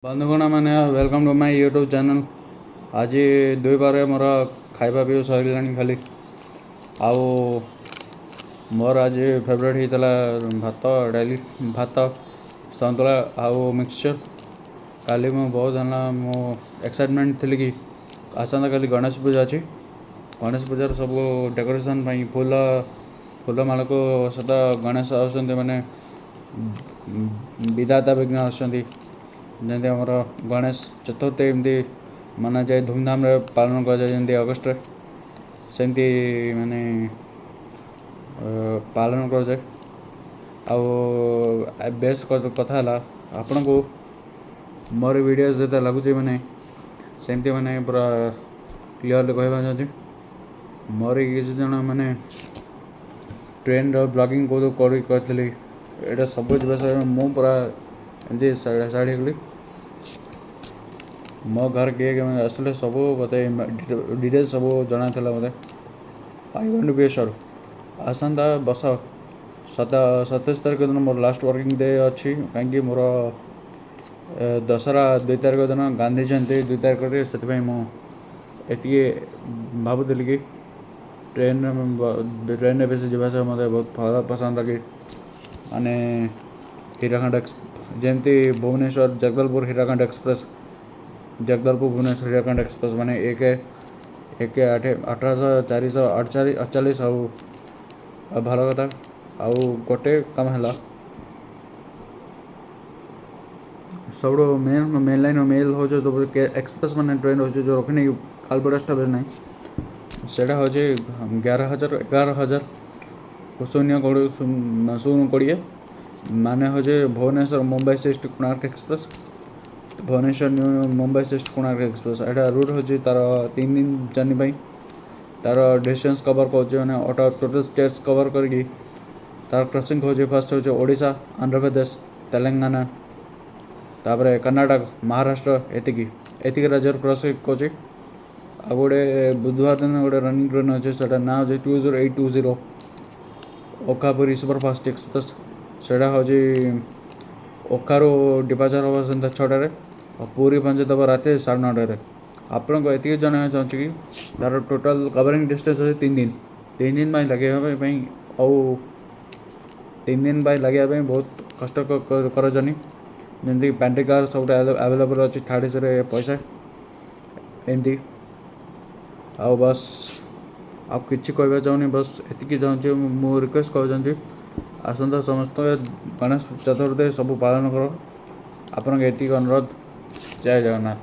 बंधुगण मैंने welcome to my YouTube channel. आज दुई बार मोर खाइबा पीवा सरला खाली आउ मोर आज फेवरेट होता भात डाली भात सतुला आउ मिक्सचर। काली मु बहुत मु एक्साइटमेंट थी कि आसंता काली गणेश पूजा अच्छी। गणेश पूजार सब डेकोरेशन फूल फूल माल को सहित गणेश आसते मैंने विधाता विघ्न आसती जमी आमर गणेश चतुर्थी एमती मना जाए धूमधाम पालन कर अगस्ट सेमती माने पालन कर जाए। आ बेस कथा है आपण को मोर वीडियोस जो लगुच मैंने सेमती मैंने पूरा क्लीयरली कहवा चाहती मोर किसी जन मैंने ट्रेन ब्लॉगिंग को करी यहाँ सब विषय मु पूरा एमती साइड गली मो घर किए आसले सब मत डिटेल सब जना मत I want to be sure. आसंता बस 27 तारीख दिन मोर लास्ट वर्किंग डे अच्छी कहीं मोर दशहरा 2 तारीख दिन गांधी जयंती 2 तारीख से मुझे भावुली कि ट्रेन बेस जावास मत बहुत पसंद लगे माने हीराखंड जमती भुवनेश्वर जगदलपुर हीराखंड एक्सप्रेस जगदलपुर भुवनेश्वर हीराखंड एक्सप्रेस माने एक 1848 भल कथा आउ गोटे कम है सब मेन लाइन मेल हो एक्सप्रेस मान ट्रेन हो जो रखनी कालबेड़ा स्टपेज ना से 11,000 0 माने हो भुवनेश्वर मुंबई सिस्ट कोणार्क एक्सप्रेस भुवनेश्वर मुंबई सिस्ट कोणार्क एक्सप्रेस एटा रूट हो तार 3 दिन जर्नी तार डिस्टेंस कवर कर टोटल स्टेट्स कवर करके तार क्रॉसिंग हो फर्स्ट हो ओडिशा आंध्र प्रदेश तेलंगाना तापर कर्नाटक महाराष्ट्र एतिकी राज्य क्रॉस कर गोटे बुधवार दिन गोटे रनिंग ट्रेन अच्छे ना हो 20820 ओकापुरी सुपरफास्ट एक्सप्रेस से ओखारू डिपाचर हम सन्ध्या 6टार और पूरी पहुँचेदब रात 9:30 आपण को ये जन चाहूँ कि तार टोटाल कवरिंग डिस्टेंस अच्छे 3 दिन लगे आउ 3 दिन लगे बहुत कष्ट कर जर्नी जमी पैंट्री कार सब अवेलेबल अच्छी थाड़ी से पैसा एमती आउ बस आप किसी कहना चाहूनी बस एति चाहूँ मु रिक्वेस्ट कर चाहूँगी आसंता समस्त गणेश चतुर्थी सब पालन कर आपन एति अनुरोध। जय जगन्नाथ।